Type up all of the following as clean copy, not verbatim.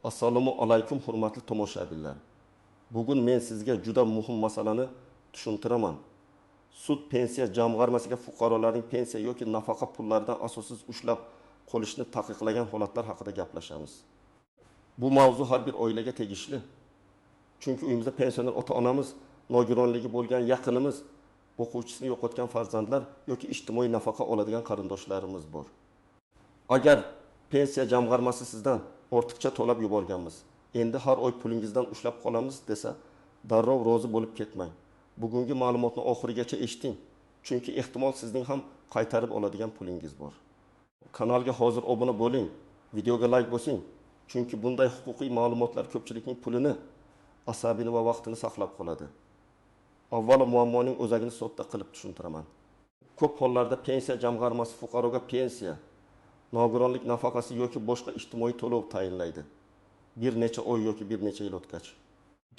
Assalomu alaykum hurmatli tomoshabinlar. Bugun men sizga juda muhim masalani tushuntiraman. Sud pensiya jamg'armasiga fuqarolarning pensiya yoki nafaqa pullaridan asossiz ushlab qolishni taqiqlagan holatlar haqida gaplashamiz. Bu mavzu har bir oilaga tegishli. Chunki uyimizda pensioner ota-onamiz, nogironligi bo'lgan yaqinimiz, o'quvchisini yo'qotgan farzandlar yoki ijtimoiy nafaqa oladigan qarindoshlarimiz bor. Agar pensiya jamg'armasi sizdan ortiqcha to'lab yuborganmiz, endi har oy pulingizdan ushlab qolamiz desa, darrov rozi bo'lib ketmang. Bugungi ma'lumotni oxirigacha eshiting, chunki ehtimol sizning ham qaytarib oladigan pulingiz bor. Kanalga hozir obuna bo'ling, videoga like bosing, chunki bunday huquqiy ma'lumotlar ko'pchilikning pulini, asabini va vaqtini saqlab qoladi. Avvalo muammoning o'zagini sodda qilib tushuntiraman. Ko'p hollarda pensiya jamg'armasi fuqaroga pensiya, nogironlik nafaqasi yoki boshqa ijtimoiy to'lov tayinlaydi. Bir necha oy yoki bir necha yil o'tgach,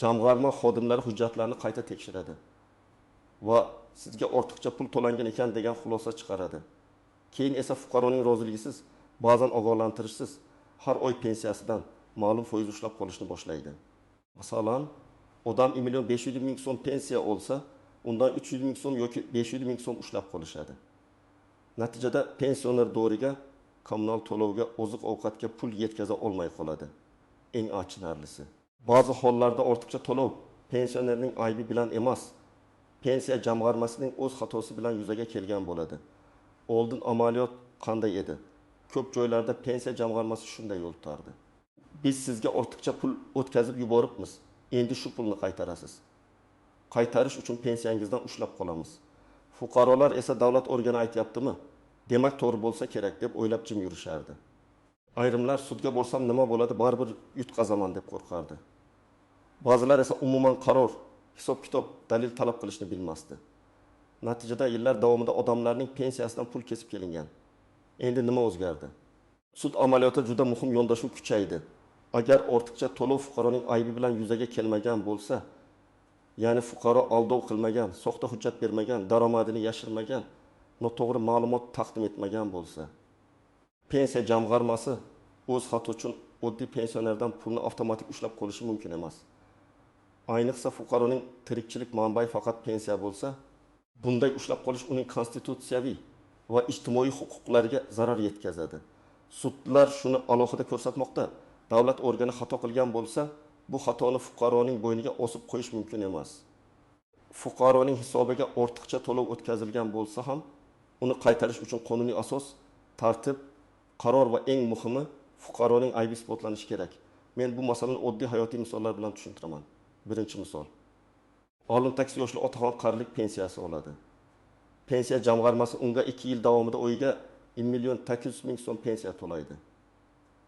jamg'arma xodimlari hujjatlarni qayta tekshiradi va sizga ortiqcha pul to'langan ekan degan xulosa chiqaradi. Keyin esa fuqaroning roziligisiz, ba'zan ogohlantirishsiz har oy pensiyasidan ma'lum foiz ushlab qolishni boshlaydi. Masalan, odam 1.500.000 so'm pensiya olsa, undan 300.000 so'm yoki 500.000 so'm ushlab qolishadi. Natijada pensioner do'riga, kommunal to'lovga, oziq-ovqatga pul yetkaza olmay qoladi. Eng achinarlisi, ba'zi hollarda ortiqcha to'lov pensionerning aybi bilan emas, pensiya jamg'armasining o'z xatosi bilan yuzaga kelgan bo'ladi. Oldin amaliyot qanday edi? Ko'p joylarda pensiya jamg'armasi shunday yo'l tutardi. Biz sizga ortiqcha pul o'tkazib yuboribmiz. Endi shu pulni qaytarasiz. Qaytarish uchun pensiyangizdan ushlab qolamiz. Fuqarolar esa davlat organi aytayaptimi? Demak to'g'ri bo'lsa kerak deb o'ylab jim yurishardi. Ayrimlar sudga borsam nima bo'ladi, baribir yutqazaman deb qo'rqardi. Ba'zilar esa umuman qaror, hisob-kitob, dalil talab qilishni bilmasdi. Natijada yillar davomida odamlarning pensiyasidan pul kesib kelingan. Endi nima o'zgardi? Sud amaliyoti juda muhim yondashuv kuchaydi. Agar ortiqcha to'lov fuqaroning aybi bilan yuzaga kelmagan bo'lsa, ya'ni fuqaro aldov qilmagan, soxta hujjat bermagan, daromadini yashirmagan, noto'g'ri ma'lumot taqdim etmagan bo'lsa, pensiya jamg'armasi o'z xato uchun oddiy pensionerdan pulni avtomatik ushlab qolishi mumkin emas. Ayniqsa fuqaroning tirikchilik manbai faqat pensiya bo'lsa, bunday ushlab qolish uning konstitutsiyaviy va ijtimoiy huquqlariga zarar yetkazadi. Sudlar shuni alohida ko'rsatmoqda. Davlat organi xato qilgan bo'lsa, bu xatoni fuqaroning bo'yniga osib qo'yish mumkin emas. Fuqaroning hisobiga ortiqcha to'lov o'tkazilgan bo'lsa ham, uni qaytarish uchun qonuniy asos, tartib, qaror va eng muhimi fuqaroning aybi isbotlanishi kerak. Men bu masalani oddiy hayotiy misollar bilan tushuntiraman. Birinchi misol. Olim taksi yoshli otaxon qarilik pensiyasi oladi. Pensiya jamg'armasi unga 2 yil davomida oyiga 1.800.000 so'm pensiya to'laydi.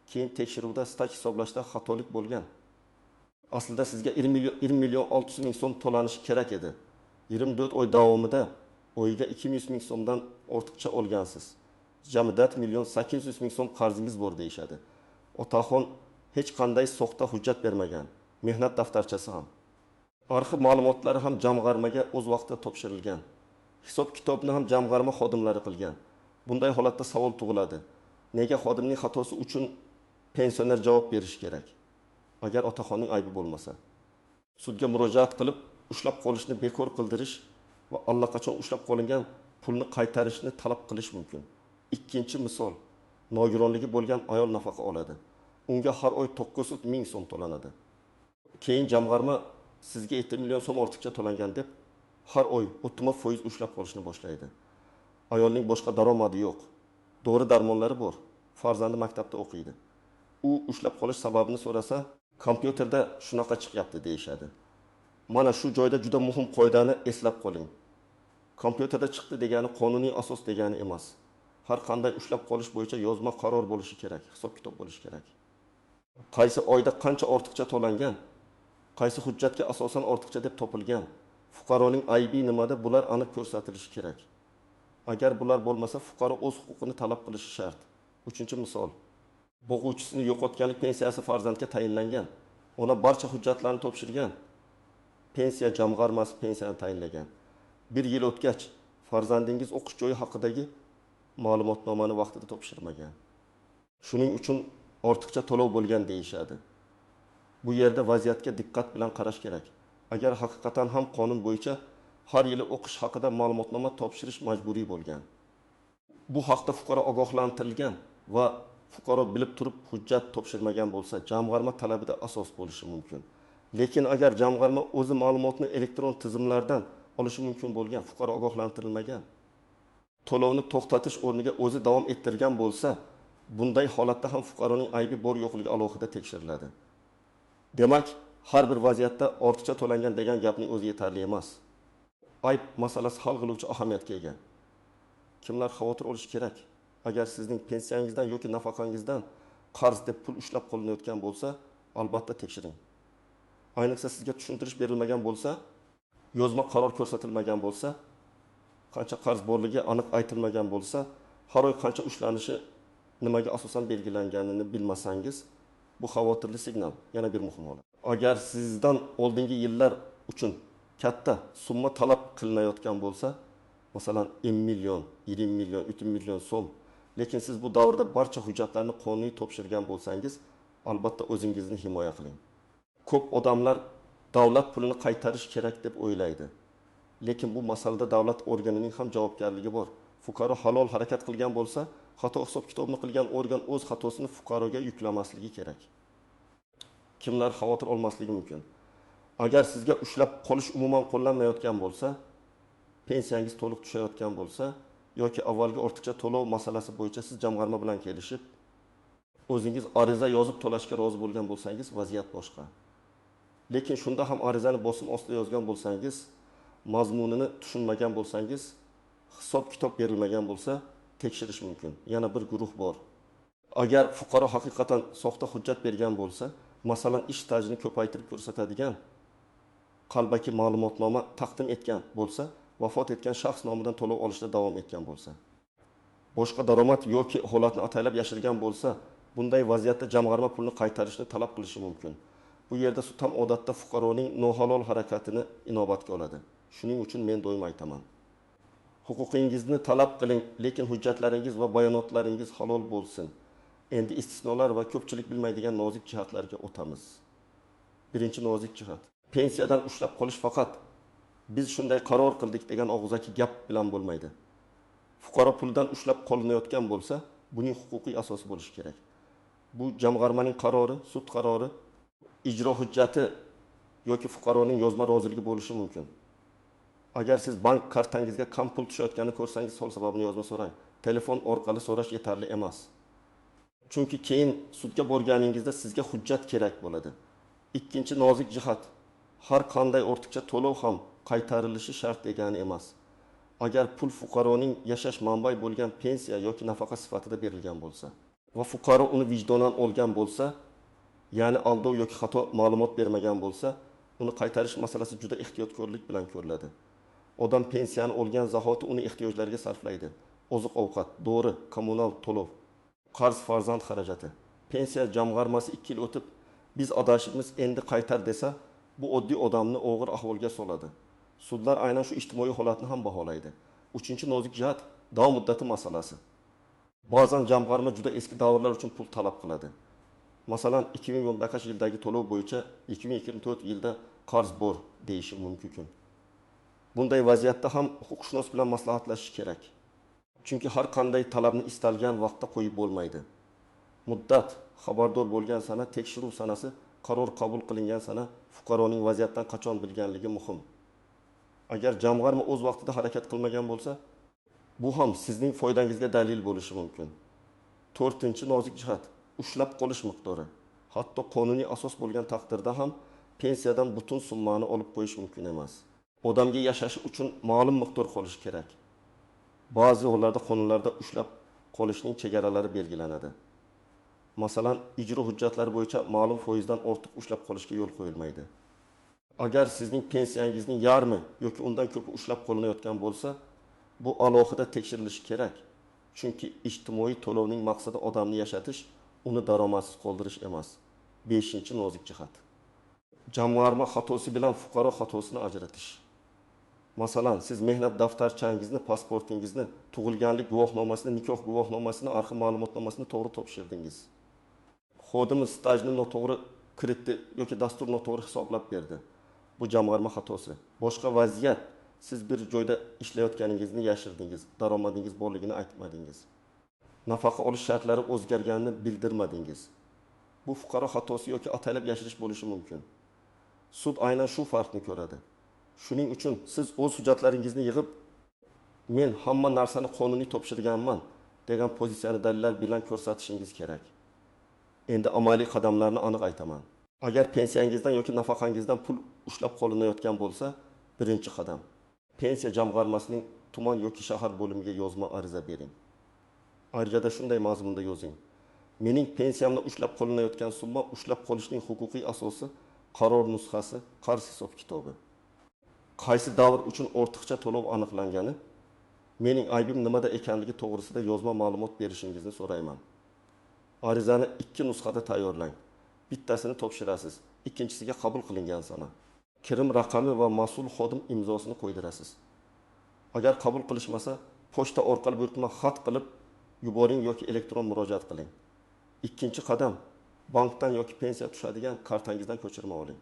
Keyin tekshiruvda staj hisoblashda xatolik bo'lgan. Aslida sizga 20.600.000 so'm to'lanishi kerak edi. 24 oy davomida oyiga 200.000 so'mdan ortiqcha olgansiz. Jamidat 1.800.000 so'm qarzingiz bor deyishadi. Otaxon hech qanday soxta hujjat bermagan. Mehnat daftarchasi ham. Arxiv ma'lumotlari ham jamg'armaga o'z vaqtida topshirilgan. Hisob-kitobni ham jamg'arma xodimlari qilgan. Bunday holatda savol tug'iladi. Nega xodimning xatosi uchun pensioner javob berishi kerak? Agar otaxonning aybi bo'lmasa, sudga murojaat qilib, ushlab qolishni bekor qildirish va allaqachon ushlab qolingan pulni qaytarishni talab qilish mumkin. Ikkinchi misol, nogironligi bo'lgan ayol nafaqa oladi. Unga har oy 900.000 so'm to'lanadi. Keyin jamg'arma sizga 7 million so'm ortiqcha to'langan deb har oy 30% ushlab qolishni boshlaydi. Ayolning boshqa daromadi yo'q. Dori-darmonlari bor. Farzandi maktabda o'qiydi. U ushlab qolish sababini so'rasa, kompyuterda shunaqa chiqyapti deyishadi. Mana shu joyda juda muhim qoidani eslab qoling. Kompyuterda chiqdi degani qonuniy asos degani emas. Har qanday ushlab qolish bo'yicha yozma qaror bo'lishi kerak, hisob-kitob bo'lishi kerak. Qaysi oyda qancha ortiqcha to'langan, qaysi hujjatga asosan ortiqcha deb topilgan, fuqaroning aybi nimada, bular aniq ko'rsatilishi kerak. Agar bular bo'lmasa, fuqaro o'z huquqini talab qilishi shart. Uchinchi misol. Boquvchisini yo'qotganlik pensiyasi farzandga tayinlangan. Ona barcha hujjatlarni topshirgan. Pensiya jamg'armasi pensiyani tayinlagan. 1 yil o'tgach, farzandingiz o'qish joyi haqidagi ma'lumotnomani vaqtida topshirmagan. Shuning uchun ortiqcha to'lov bo'lgan deyishadi. Bu yerda vaziyatga diqqat bilan qarash kerak. Agar haqiqatan ham qonun bo'yicha har yili o'qish haqida ma'lumotnoma topshirish majburiy bo'lgan, bu haqda fuqaro ogohlantirilgan va fuqaro bilib turib hujjat topshirmagan bo'lsa, jamg'arma talabida asos bo'lishi mumkin. Lekin agar jamg'arma o'zi ma'lumotni elektron tizimlardan olishi mumkin bo'lgan, fuqaro ogohlantirilmagan, to'lovni to'xtatish o'rniga o'zi davom ettirgan bo'lsa, bunday holatda ham fuqaroning aybi bor yo'qligi alohida tekshiriladi. Demak, har bir vaziyatda ortiqcha to'langan degan gapning o'zi yetarli emas. Ayb masalasi hal qiluvchi ahamiyatga ega. Kimlar xavotir olishi kerak? Agar sizning pensiyangizdan yoki nafaqangizdan qarz deb pul ushlab qolinayotgan bo'lsa, albatta tekshiring. Ayniqsa sizga tushuntirish berilmagan bo'lsa, yozma qaror ko'rsatilmagan bo'lsa, qancha qarz borligi aniq aytilmagan bo'lsa, har oy qancha ushlanishi nimaga asosan belgilanganini bilmasangiz, bu xavotirli signal. Yana bir muhim holat. Agar sizdan oldingi yillar uchun katta summa talab qilinayotgan bo'lsa, masalan 10 million, 20 million, 30 million so'm, lekin siz bu davrda barcha hujjatlarni qonuniy topshirgan bo'lsangiz, albatta o'zingizni himoya qiling. Ko'p odamlar davlat pulini qaytarish kerak deb o'ylaydi. Lekin bu masalada davlat organining ham javobgarligi bor. Fuqaro halol harakat qilgan bo'lsa, xato hisob kitobni qilgan organ o'z xatosini fuqaroga yuklamasligi kerak. Kimlar xavotir olmasligi mumkin? Agar sizga ushlab qolish umuman qo'llanmayotgan bo'lsa, pensiyangiz to'liq tushayotgan bo'lsa yoki avvalgi ortiqcha to'lov masalasi bo'yicha siz jamg'arma bilan kelishib, o'zingiz ariza yozib to'lashga rozi bo'lgan bo'lsangiz, vaziyat boshqa. Lekin shunda ham arizani bosim ostida yozgan bo'lsangiz, mazmunini tushunmagan bo'lsangiz, hisob kitob berilmagan bo'lsa, tekshirish mumkin. Yana bir guruh bor. Agar fuqaro haqiqatan soxta hujjat bergan bo'lsa, masalan ish stajini ko'paytirib ko'rsatadigan qalbaki ma'lumotnoma taqdim etgan bo'lsa, vafot etgan shaxs nomidan to'lov olishda davom etgan bo'lsa, boshqa daromad yoki holatni ataylab yashirgan bo'lsa, bunday vaziyatda jamg'arma pulni qaytarishni talab qilishi mumkin. Bu yerda sud ham odatda fuqaroning nohalol harakatini inobatga oladi. Shuning uchun men doim aytaman. Huquqingizni talab qiling, lekin hujjatlaringiz va bayonotlaringiz halol bo'lsin. Endi istisnolar va ko'pchilik bilmaydigan nozik jihatlarga o'tamiz. Birinchi nozik jihat. Pensiyadan ushlab qolish faqat biz shunday qaror qildik degan og'zaki gap bilan bo'lmaydi. Fuqaro puldan ushlab qolinayotgan bo'lsa, buning huquqiy asosi bo'lishi kerak. Bu jamg'armaning qarori, sud qarori, ijro hujjati yoki fuqaroning yozma roziligi bo'lishi mumkin. Agar siz bank kartangizga kam pul tushayotganini ko'rsangiz, sol sababini yozma so'rang. Telefon orqali so'rash yetarli emas. Chunki keyin sudga borganingizda sizga hujjat kerak bo'ladi. Ikkinchi nozik jihat, har qanday ortiqcha to'lov ham qaytarilishi shart degani emas. Agar pul fuqaroning yashash manbai bo'lgan pensiya yoki nafaqa sifatida berilgan bo'lsa va fuqaro uni vijdonan olgan bo'lsa, ya'ni aldov yoki xato ma'lumot bermagan bo'lsa, uni qaytarish masalasi juda ehtiyotkorlik bilan ko'riladi. Odam pensiyani olgan zahoti uni ehtiyojlariga sarflaydi. Oziq-ovqat, dori, kommunal to'lov, qarz farzand xarajati. Pensiya jamg'armasi 2 yil o'tib, biz adashimiz endi qaytar desa, bu oddiy odamni og'ir ahvolga soladi. Sudlar aynan shu ijtimoiy holatni ham baholaydi. Uchinchi nozik jihat davom muddati masalasi. Ba'zan jamg'arma juda eski davrlar uchun pul talab qiladi. Masalan, 2015 yildagi to'lov bo'yicha 2024 yilda qarz bor deyishi mumkin. Bunday vaziyatda ham huquqshunos bilan maslahatlashish kerak. Chunki har qanday talabni istalgan vaqtda qo'yib bo'lmaydi. Muddat, xabardor bo'lgan sana, tekshiruv sanasi, qaror qabul qilingan sana, fuqaroning vaziyatdan qachon bilganligi muhim. Agar jamg'arma o'z vaqtida harakat qilmagan bo'lsa, bu ham sizning foydangizga dalil bo'lishi mumkin. 4-chi nozik jihat, ushlab qolish miqdori. Hatto qonuniy asos bo'lgan taqdirda ham pensiyadan butun summani olib qo'yish mumkin emas. Odamga yashashi uchun ma'lum miqdor qolish kerak. Ba'zi hollarda qonunlarda ushlab qolishning chegaralari belgilanadi. Masalan, ijro hujjatlari bo'yicha ma'lum foizdan ortiq ushlab qolishga yo'l qo'yilmaydi. Agar sizning pensiyangizning yarmi yoki undan ko'pi ushlab qolinayotgan bo'lsa, bu alohida tekshirilishi kerak. Chunki ijtimoiy to'lovning maqsadi odamni yashatish, uni daromadsiz qoldirish emas. 5-chi nozik jihat. Jamg'arma xatosi bilan fuqaro xatosini ajratish. Masalan, siz mehnat daftarchangizni, pasportingizni, tug'ilganlik guvohnomasini, nikoh guvohnomasini, arxiv ma'lumotnomasini to'g'ri topshirdingiz. Xodimi stajni noto'g'ri kiritdi yoki dastur noto'g'ri hisoblab berdi. Bu jamg'arma xatosi. Boshqa vaziyat, siz bir joyda ishlayotganingizni yashirdingiz, daromadingiz borligini aytmadingiz. Nafaqa olish shartlari o'zgarganini bildirmadingiz. Bu fuqaro xatosi yoki atalab yashirish bo'lishi mumkin. Sud aynan shu farqni ko'radi. Shuning uchun siz o'z hujjatlaringizni yig'ib, men hamma narsani qonuniy topshirganman degan pozitsiyani dalillar bilan ko'rsatishingiz kerak. Endi amaliy qadamlarni aniq aytaman. Agar pensiyangizdan yoki nafaqangizdan pul ushlab qolinayotgan bo'lsa, birinchi qadam pensiya jamg'armasining tuman yoki shahar bo'limiga yozma ariza bering. Arizada shunday mazmunda yozing: mening pensiyamni ushlab qolinayotgan summa ushlab qolishning huquqiy asosi qaror nusxasi, qarz hisob kitobi. Qaysi davr uchun ortiqcha to'lov aniqlangani, mening aybim nimada ekanligi to'g'risida yozma ma'lumot berishingizni so'rayman. Arizani 2 nusxada tayyorlang. Bittasini topshirasiz, ikkinchisiga qabul qilingan sana, kirim raqami va mas'ul xodim imzosini qo'ydirasiz. Agar qabul qilishmasa, pochta orqali buyurtma xat qilib yuboring yoki elektron murojaat qiling. Ikkinchi qadam, bankdan yoki pensiya tushadigan kartangizdan ko'chirma oling.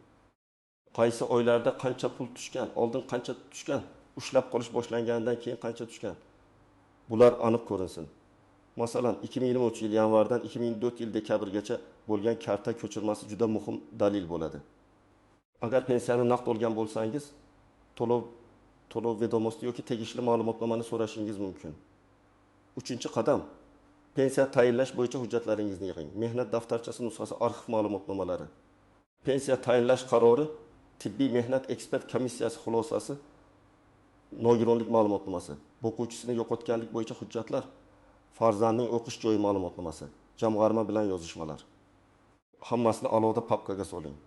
Qaysi oylarda qancha pul tushgan, oldin qancha tushgan, ushlab qolish boshlanganidan keyin qancha tushgan, bular aniq ko'rinsin. Masalan, 2023 yil yanvardan 2004 yil dekabrgacha bo'lgan karta ko'chirmasi juda muhim dalil bo'ladi. Agar pensiyani naqd olgan bo'lsangiz, to'lov vedomosti yoki tegishli ma'lumotnomani so'rashingiz mumkin. Uchinchi qadam, pensiya tayinlash bo'yicha hujjatlaringizni yig'ing. Mehnat daftarchasi nusxasi, arxiv ma'lumotnomalari. Pensiya tayinlash qarori, tibbiy mehnat ekspert komissiyasi xulosasi, nogironlik ma'lumotnomasi, o'quvchisini yo'qotganlik bo'yicha hujjatlar, farzandning o'qish joyi ma'lumotnomasi, jamg'arma bilan yozishmalar. Hammasini alohida papkaga soling.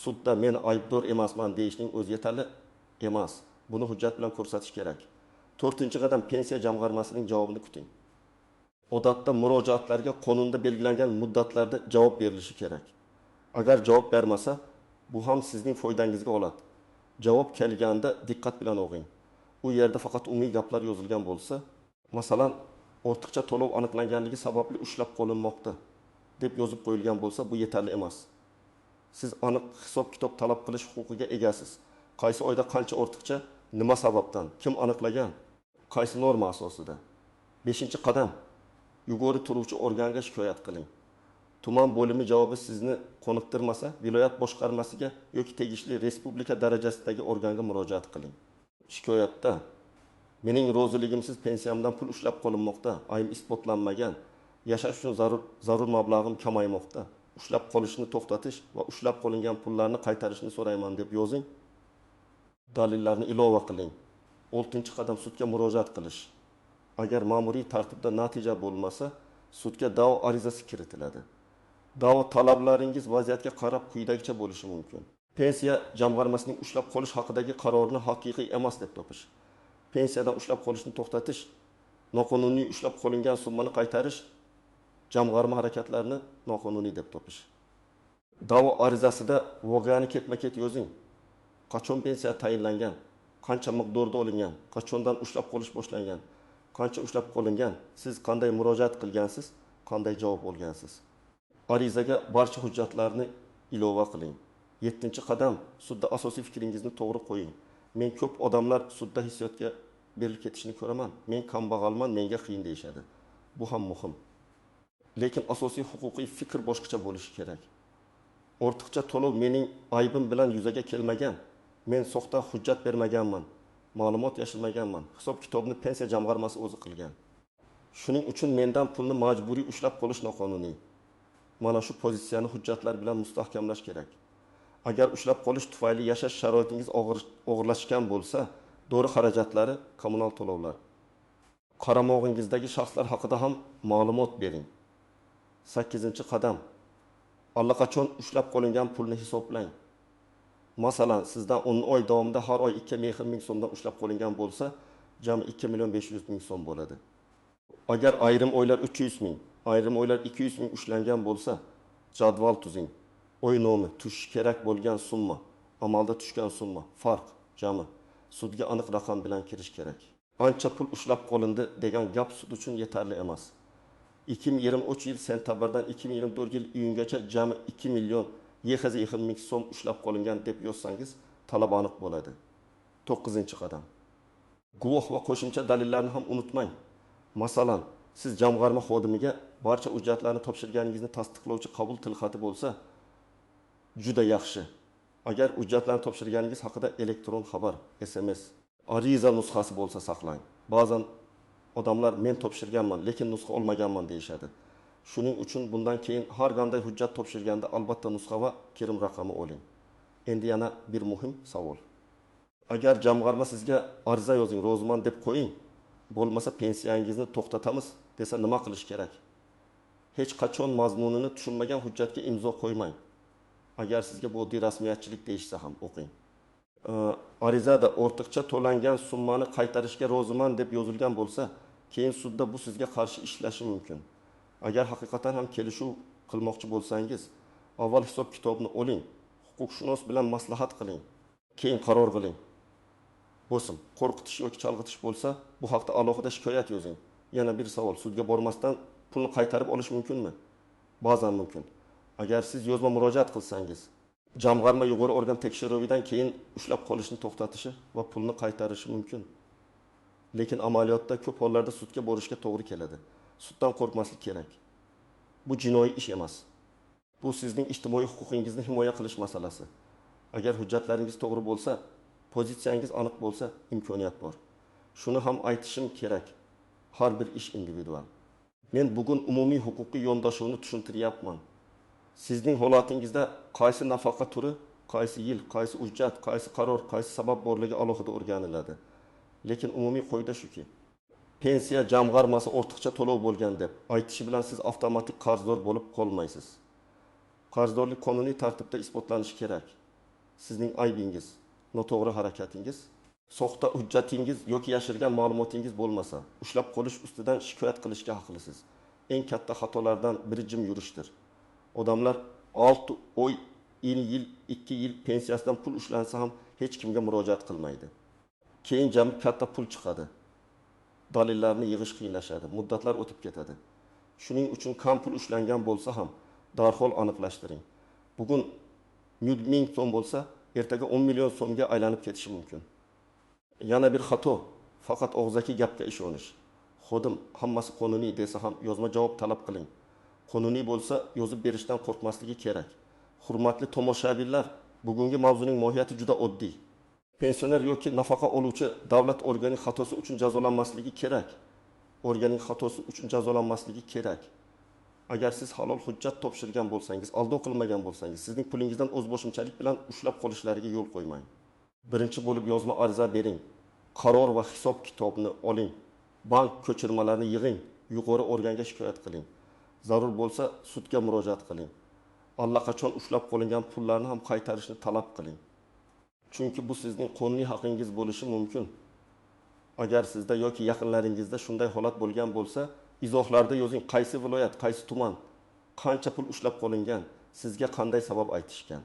Sudda men aybdor emasman deyishning o'zi yetarli emas. Buni hujjat bilan ko'rsatish kerak. 4-qadam, pensiya jamg'armasining javobini kuting. Odatda murojaatlarga qonunda belgilangan muddatlarda javob berilishi kerak. Agar javob bermasa, bu ham sizning foydangizga oladi. Javob kelganda diqqat bilan o'qing. U yerda faqat umumiy gaplar yozilgan bo'lsa, masalan, ortiqcha to'lov aniqlanganligi sababli ushlab qolinmoqda deb yozib qo'yilgan bo'lsa, bu yetarli emas. Siz aniq hisob-kitob talab qilish huquqiga egasiz. Qaysi oyda qancha ortiqcha, nima sababdan, kim aniqlagan, qaysi norma asosida. 5-qadam, yuqori turuvchi organga shikoyat qiling. Tuman bo'limi javobi sizni qoniqtirmasa, viloyat boshqarmasiga yoki tegishli respublika darajasidagi organga murojaat qiling. Shikoyatda mening roziligimsiz pensiyamdan pul ushlab qolinmoqda, ayim isbotlanmagan, yashash uchun zarur mablag'im kamaymoqda, ushlab qolishni to'xtatish va ushlab qolingan pullarni qaytarishni so'rayman deb yozing. Dalillarni ilova qiling. 6-qadam, sudga murojaat qilish. Agar ma'muriy tartibda natija bo'lmasa, sudga da'vo arizasi kiritiladi. Da'vo talablaringiz vaziyatga qarab quyidagicha bo'lishi mumkin. Pensiya jamg'armasining ushlab qolish haqidagi qarorini haqiqiy emas deb topish. Pensiyadan ushlab qolishni to'xtatish, noqonuniy ushlab qolingan summani qaytarish, jamg'arma harakatlarini noqonuniy deb topish. Da'vo arizasida voqeani ketma-ket yozing. Qachon pensiya tayinlangan, qancha miqdorda olingan, qachondan ushlab qolish boshlangan, qancha ushlab qolingan, siz qanday murojaat qilgansiz, qanday javob olgansiz. Arizaga barcha hujjatlarni ilova qiling. 7-qadam, sudda asosiy fikringizni to'g'ri qo'ying. Men ko'p odamlar sudda hissiyotga berilib ketishini ko'raman. Men kambag'alman, menga qiyin deyishadi. Bu ham muhim. Lekin asosiy huquqiy fikr boshqacha bo'lishi kerak. Ortiqcha to'lov mening aybim bilan yuzaga kelmagan. Men soxta hujjat bermaganman, ma'lumot yashirmaganman. Hisob-kitobni pensiya jamg'armasi o'zi qilgan. Shuning uchun mendan pulni majburiy ushlab qolish noqonuniy. Mana shu pozitsiyani hujjatlar bilan mustahkamlash kerak. Agar ushlab qolish tufayli yashash sharoitingiz og'irlashgan bo'lsa, dori xarajatlari, kommunal to'lovlar. Qaramog'ingizdagi shaxslar haqida ham ma'lumot bering. 8-qadam. Allaqachon ushlab qolingan pulni hisoblang. Masalan, sizdan 10 oy davomida har oy 2 ming so'mdan ushlab qolingan bo'lsa, jami 2.500.000 so'm bo'ladi. Agar ayrim oylar 300 ming, ayrim oylar 200 ming ushlangan bo'lsa, jadval tuzing. Oy nomi, tushish kerak bo'lgan summa, amalda tushgan summa, farq, jami. Sudga aniq raqam bilan kirish kerak. Ancha pul ushlab qolindi degan gap sud uchun yetarli emas. 2023 yil sentabrdan 2024 yil iyungacha jami 2 YHZ ming so'm ushlab qolingan deb yozsangiz, talab aniq bo'ladi. 9-qadam. Guvoh va qo'shimcha dalillarni ham unutmang. Masalan, siz jamg'arma xodimiga barcha hujjatlarni topshirganingizni tasdiqlovchi qabul tilxati bo'lsa, juda yaxshi. Agar hujjatlarni topshirganingiz haqida elektron xabar, SMS, ariza nusxasi bo'lsa saqlang. Ba'zan odamlar men topshirganman, lekin nusxa olmaganman deyishadi. Shuning uchun bundan keyin har qanday hujjat topshirganda albatta nusxa va kirim raqami oling. Endi yana bir muhim savol. Agar jamg'arma sizga ariza yozing, ro'zman deb qo'ying, bo'lmasa pensiyangizni to'xtatamiz desa nima qilish kerak? Hech qachon mazmunini tushunmagan hujjatga imzo qo'ymang. Agar sizga bu rasmiyatchilik deyishsa ham o'qing. Arizada ortiqcha to'langan summani qaytarishga roziman deb yozilgan bo'lsa, keyin sudda bu sizga qarshi ishlashi mumkin. Agar haqiqatan ham kelishuv qilmoqchi bo'lsangiz, avval hisob kitobni oling, huquqshunos bilan maslahat qiling, keyin qaror qiling. Bo'lsin, qo'rqitish yoki chalg'itish bo'lsa, bu haqda alohida shikoyat yozing. Yana bir savol, sudga bormasdan pulni qaytarib olish mumkinmi? Ba'zan mumkin. Agar siz yozma murojaat qilsangiz, jamg'arma yuqori organ tekshiruvidan keyin ushlab qolishni to'xtatishi va pulni qaytarishi mumkin. Lekin amaliyotda ko'p hollarda sudga borishga to'g'ri keladi. Suddan qo'rqmaslik kerak. Bu jinoiy ish emas. Bu sizning ijtimoiy huquqingizni himoya qilish masalasi. Agar hujjatlaringiz to'g'ri bo'lsa, pozitsiyangiz aniq bo'lsa, imkoniyat bor. Shuni ham aytishim kerak. Har bir ish individual. Men bugun umumiy huquqiy yondashuvni tushuntiryapman. Sizning holatingizda qaysi nafaqa turi, qaysi yil, qaysi hujjat, qaysi qaror, qaysi sabab borligi alohida o'rganiladi. Lekin umumiy qoida shuki, pensiya jamg'armasi ortiqcha to'lov bo'lgan deb aytishi bilan siz avtomatik qarzdor bo'lib qolmaysiz. Qarzdorlik qonuniy tartibda isbotlanishi kerak. Sizning aybingiz, noto'g'ri harakatingiz, soxta hujjatingiz yoki yashirgan ma'lumotingiz bo'lmasa, ushlab qolish ustidan shikoyat qilishga haqlisiz. Eng katta xatolardan biri jim yurishdir. Odamlar 6 oy, 2 yil pensiyasidan pul ushlansa ham hech kimga murojaat qilmaydi. Keyin jami katta pul chiqadi. Dalillarni yig'ish qiyinlashadi, muddatlar o'tib ketadi. Shuning uchun kam pul ushlangan bo'lsa ham darhol aniqlashtiring. Bugun 100 ming so'm bo'lsa, ertaga 10 million so'mga aylanib ketishi mumkin. Yana bir xato, faqat og'zaki gapga ishonish. Xodim hammasi qonuniy desa ham yozma javob talab qiling. Qonuniy bo'lsa yozib berishdan qo'rqmasligi kerak. Hurmatli tomoshabinlar, bugungi mavzuning mohiyati juda oddiy. Pensioner yoki nafaqa oluvchi davlat organi xatosi uchun jazolanmasligi kerak. Organining xatosi uchun jazolanmasligi kerak. Agar siz halol hujjat topshirgan bo'lsangiz, aldov qilmagan bo'lsangiz, sizning pulingizdan o'zboshimchalik bilan ushlab qolishlariga yo'l qo'ymang. Birinchi bo'lib yozma ariza bering. Qaror va hisob kitobni oling. Bank ko'chirmalarini yig'ing. Yuqori organga shikoyat qiling. Zarur bo'lsa sudga murojaat qiling. Allaqachon ushlab qolingan pullarni ham qaytarishni talab qiling. Chunki bu sizning qonuniy haqingiz bo'lishi mumkin. Agar sizda yoki yaqinlaringizda shunday holat bo'lgan bo'lsa, izohlarda yozing, qaysi viloyat, qaysi tuman, qancha pul ushlab qolingan, sizga qanday sabab aytishgan.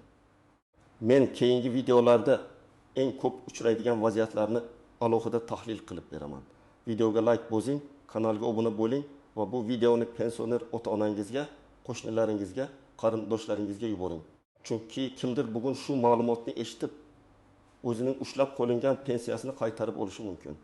Men keyingi videolarda eng ko'p uchraydigan vaziyatlarni alohida tahlil qilib beraman. Videoga like bosing, kanalga obuna bo'ling va bu videoni pensioner ota-onangizga, qo'shnilaringizga, qarindoshlaringizga yuboring. Chunki kimdir bugun shu ma'lumotni eshitib, o'zining ushlab qolingan pensiyasini qaytarib olishi mumkin.